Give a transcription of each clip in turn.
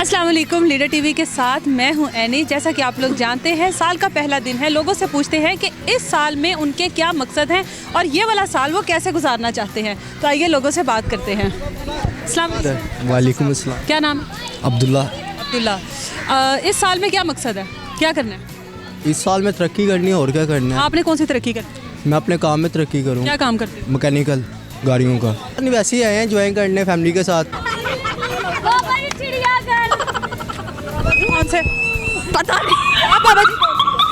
अस्सलाम वालेकुम। Leader TV के साथ मैं हूं एनी। जैसा कि आप लोग जानते हैं, साल का पहला दिन है। लोगों से पूछते हैं कि इस साल में उनके क्या मकसद हैं और ये वाला साल वो कैसे गुजारना चाहते हैं। तो आइए लोगों से बात करते हैं। अस्सलाम वालेकुम अस्सलाम। क्या नाम है? अब्दुल्ला। अब्दुल्ला। इस साल में क्या मकसद है, क्या करना है? इस साल में तरक्की करनी है और क्या करना है। आपने कौन सी तरक्की करनी? मैं अपने काम में तरक्की करूँ। क्या काम करते हैं? मैकेनिकल गाड़ियों का। नहीं, वैसे ही आए हैं ज्वाइन करने फैमिली के साथ। कौन से? पता नहीं। आप बाबा जी?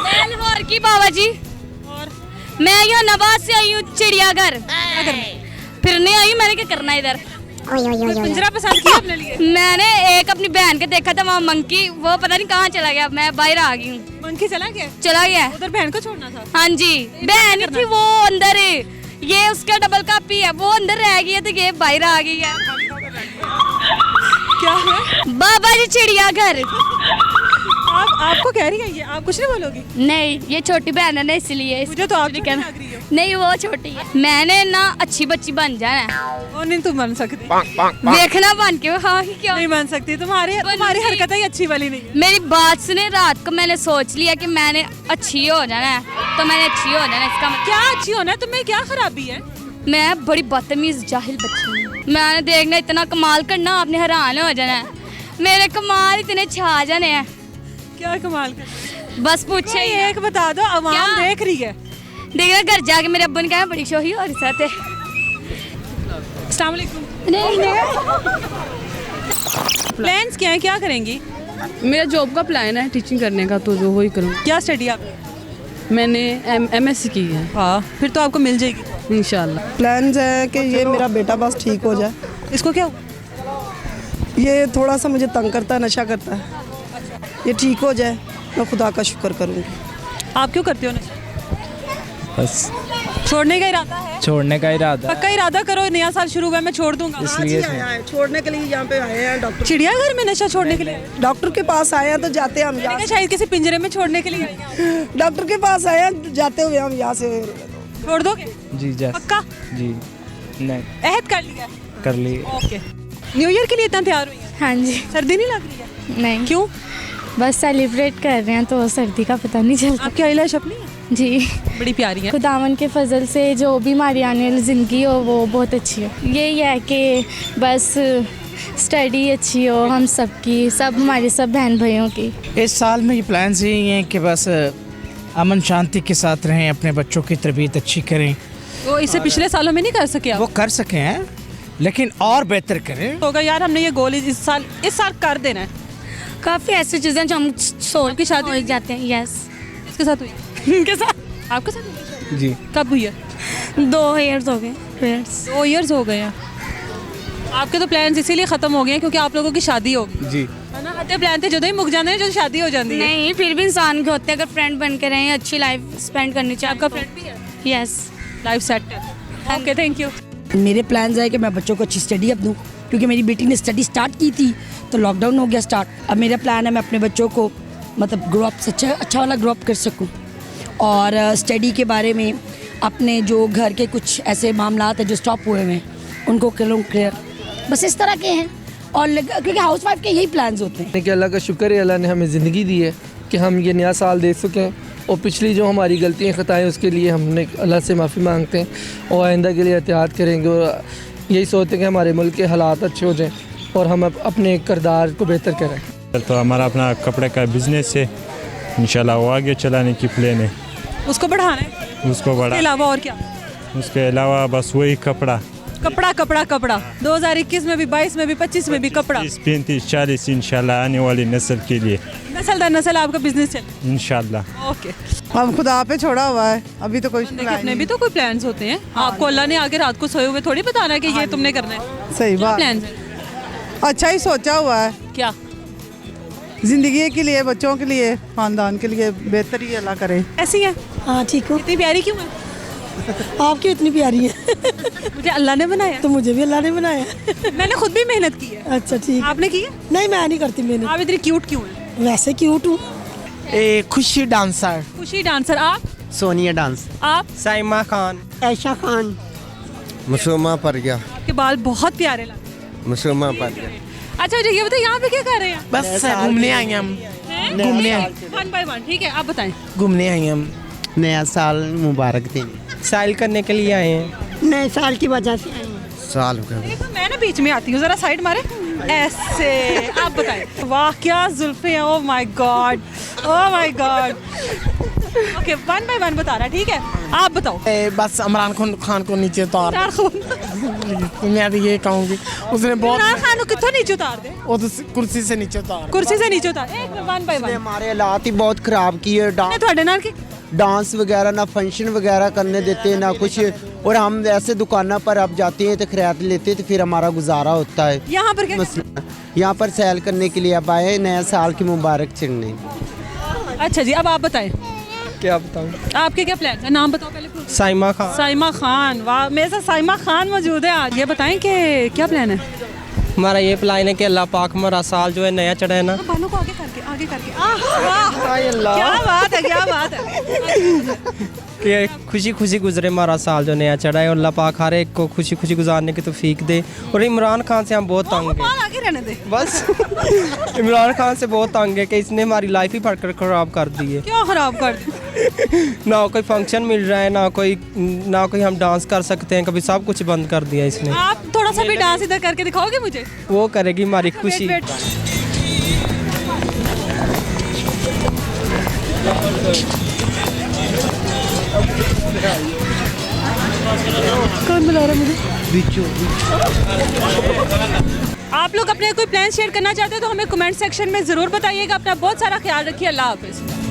मैं लाहौर की बाबा जी। और मैं यहाँ नवाज से आई हूँ चिड़ियाघर क्या करना है? फिरने आई हूँ। मैंने क्या करना है इधर? पिंजरा पसंद किया अपने लिए? मैंने एक अपनी बहन के देखा था वहाँ मंकी, वो पता नहीं कहाँ चला गया। मैं बाहर आ गई हूँ। मंकी चला गया? चला गया। उधर बहन को छोड़ना था। हाँ जी, बहन थी वो अंदर है, ये उसका डबल कापी है, वो अंदर रह गई है तो ये बाहर आ गई है। क्या है? बाबा जी चिड़ियाघर। आपको कह रही है ये, आप कुछ नहीं बोलोगी? नहीं, ये छोटी बहन है ना इसलिए। मुझे तो आप इसलिए छोटी कहना। लग रही हो। नहीं, वो छोटी है। मैंने ना अच्छी बच्ची बन जाना है। और नहीं तुम बन सकती। देखना बन के हाँ ही क्यों नहीं बन सकती। तुम्हारी हरकतें ही अच्छी वाली नहीं है। मेरी बात सुने। रात को मैंने सोच लिया कि मैंने अच्छी हो जाना है, तो मैंने अच्छी हो जाना है। इसका मतलब क्या अच्छी होना है? तुम्हें क्या खराबी है? मैं बड़ी बदतमीज जाहिल बच्ची हूँ। मैंने देखना इतना कमाल करना, आपने हैरान हो जाना है। मेरे कमाल इतने छा जाने हैं। क्या कमाल कर? बस पूछे ही एक बता दो, आवाम क्या? देख रही है। देखना घर जाके मेरे अब्बू ने कहा बड़ी शोही और साथ है। अस्सलाम वालेकुम। नहीं प्लान्स क्या है, क्या करेंगी? मेरा जॉब का प्लान है टीचिंग करने का, तो जो वही करूँ। क्या स्टडी आप? मैंने MSc की है। हाँ, फिर तो आपको मिल जाएगी इंशाल्लाह। प्लान्स है कि ये मेरा बेटा बस ठीक हो जाए। इसको क्या हुआ? ये थोड़ा सा मुझे तंग करता है, नशा करता है। ये ठीक हो जाए, मैं खुदा का शुक्र करूँगी। आप क्यों करते हो नशा? बस छोड़ने का इरादा है? छोड़ने का इरादा पक्का इरादा करो, नया साल शुरू हुआ है, मैं छोड़ दूंगा। इसलिए छोड़ने के लिए यहाँ पे आए हैं डॉक्टर। चिड़ियाघर में नशा छोड़ने के लिए? डॉक्टर के पास आए हैं तो जाते हम मैंने यहाँ कहा शायद किसी पिंजरे में छोड़ने के लिए आए हैं। डॉक्टर के पास आए हैं, जाते हुए हम यहाँ से छोड़ दोगे? जी जस पक्का? जी नहीं अहद कर लिया? कर लिए। ओके। न्यू ईयर के लिए इतना तैयार हुई है? हाँ जी। सर्दी नहीं लग रही है? नहीं, क्यों? बस सेलिब्रेट कर रहे हैं तो सर्दी का पता नहीं चलता। आपकी आईलैश अपनी है? जी, बड़ी प्यारी है। खुदावन के फजल से जो भी हमारी आने वाली ज़िंदगी हो वो बहुत अच्छी हो। यही है कि बस स्टडी अच्छी हो हम सबकी, सब हमारे सब बहन भाइयों की। इस साल में ये प्लान्स यही हैं कि बस अमन शांति के साथ रहें, अपने बच्चों की तरबियत अच्छी करें। वो इसे पिछले सालों में नहीं कर सके आप? वो कर सकें हैं लेकिन और बेहतर करें। होगा यार, हमने ये गोल इस साल कर देना है। काफ़ी ऐसी चीज़ें जो हम सोच की शादी हो जाते हैं। यस, इसके साथ हुई? उनके साथ आपके साथ हुई? जी कब हुई है? 2 ईयर्स हो गए। 2 ईयर्स हो गए हैं। आपके तो प्लान्स इसीलिए खत्म हो गए हैं क्योंकि आप लोगों की शादी होगी, जी है ना? आते प्लान थे जो ही मुक जाते हैं, जो शादी हो जाती है। नहीं, फिर भी इंसान के होते हैं, अगर फ्रेंड बन के रहें, अच्छी लाइफ स्पेंड करनी चाहिए। आपका फ्रेंड भी है? यस। लाइफ सेट है। Okay, thank you. मेरे प्लान्स है कि मैं बच्चों को अच्छी स्टडी अब दूँ, क्योंकि मेरी बेटी ने स्टडी स्टार्ट की थी तो लॉकडाउन हो गया स्टार्ट। अब मेरा प्लान है मैं अपने बच्चों को मतलब ग्रो अप अच्छा वाला ग्रो अप कर सकूँ, और स्टडी के बारे में अपने जो घर के कुछ ऐसे मामलात हैं जो स्टॉप हुए हैं उनको करूँ क्लियर। बस इस तरह के हैं, और क्योंकि हाउस वाइफ के यही प्लान्स होते हैं। कि अल्लाह का शुक्र है, अल्लाह ने हमें ज़िंदगी दी है कि हम ये नया साल देख सकें, और पिछली जो हमारी गलतियाँ खताएँ उसके लिए हमने अल्लाह से माफ़ी मांगते हैं और आइंदा के लिए एहतियात करेंगे, और यही सोचते हैं कि हमारे मुल्क के हालात अच्छे हो जाएं और हम अपने किरदार को बेहतर करें। तो हमारा अपना कपड़े का बिजनेस है, इंशाल्लाह वो आगे चलाने की प्लान है। उसको बढ़ाना है? उसको बढ़ा, उसके अलावा और क्या? उसके अलावा बस वही कपड़ा 2021 में भी, 22 में भी, 25 में भी कपड़ा। 35, 40 इंशाल्लाह आने वाली नस्ल के लिए नस्ल दर नस्ल आपका बिजनेस चले इंशाल्लाह। ओके। हम खुदा पे छोड़ा हुआ है, अभी तो कोई देखिए, अपने भी तो कोई प्लान्स होते हैं। आपको अल्लाह ने आगे रात को सोए हुए थोड़ी बताना कि ये तुमने करना है। सही क्या बात, प्लान्स है? अच्छा ही सोचा हुआ है। क्या? जिंदगी के लिए, बच्चों के लिए, खानदान के लिए बेहतर ही अल्लाह करे। ऐसी है? हाँ ठीक हो। इतनी प्यारी क्यों है? आप क्यों इतनी प्यारी है? मुझे अल्लाह ने बनाया। तो मुझे भी अल्लाह ने बनाया। मैंने खुद भी मेहनत की है। अच्छा ठीक। आपने की है? नहीं मैं नहीं करती मेहनत। आप इतनी क्यूट क्यों है? वैसे क्यूट हूँ। खुशी डांसर। खुशी डांसर। आप? सोनिया डांस। आप? साइमा खान। ऐशा खान। मुसलमा पर गया। आपके बाल बहुत प्यारे लगे। मुसलमा पर गया। अच्छा ये बताइए यहाँ पे क्या कर रहे हैं? बस घूमने आए हैं हम, घूमने आए, 1 by 1 ठीक है, आप बताएं। घूमने आए हैं हम। नया साल मुबारक देने, साइल करने के लिए आए हैं। नए साल की वजह से आए हैं। साल हो गया। देखो मैं ना बीच में आती हूँ, जरा साइड मारे ऐसे। आप बताएं। वाह क्या जुल्फे हैं, oh my God, oh my God. Okay 1 by 1 बता रहा, ठीक है आप बताओ। बस इमरान खान को नीचे उतार, मैं भी ये कहूँगी, उसने बहुत, इमरान खान को कितों नीचे उतार दे, वो तो कुर्सी से नीचे उतार, कुर्सी से नीचे उतार। एक 1 by 1 हमारे हालात ही बहुत खराब किए, ਤੁਹਾਡੇ ਨਾਲ ਕੀ डांस वगैरह ना फंक्शन वगैरह करने देते ना कुछ, और हम ऐसे दुकानों पर अब जाते हैं तो खरीद लेते हैं, तो फिर हमारा गुजारा होता है। यहाँ पर क्या? मसला यहाँ पर सैल करने के लिए अब आए, नया साल की मुबारक चढ़ने। अच्छा जी अब आप बताएं, क्या बताऊँ? आपके क्या प्लान है? नाम बताओ पहले। साइमा खान। साइमा खान, वाह मेरे साथ साइमा खान मौजूद है आज। ये बताएं कि क्या प्लान है? हमारा ये प्लान है कि अल्लाह पाक हमारा साल जो है नया चढ़े ना। बालों को आगे करके वाह क्या बात है, क्या बात है। कि खुशी खुशी गुजरे हमारा साल जो नया चढ़ा है, और अल्लाह पाक हर एक को खुशी खुशी गुजारने की तौफीक दे। और इमरान खान से हम बहुत तंग हैं, बाल आगे रहने दे बस इमरान खान से बहुत तंग है कि इसने हमारी लाइफ ही फटकर ख़राब कर दी है। क्यों खराब कर दी? ना कोई फंक्शन मिल रहा है, ना कोई हम डांस कर सकते हैं, कभी सब कुछ बंद कर दिया इसने। आप थोड़ा सा भी डांस इधर करके दिखाओगे मुझे? वो करेगी हमारी खुशी। वेट, कौन बुला रहा है मुझे? आप लोग अपने कोई प्लान शेयर करना चाहते हो तो हमें कमेंट सेक्शन में ज़रूर बताइएगा। अपना बहुत सारा ख्याल रखिए। अल्लाह हाफिज़।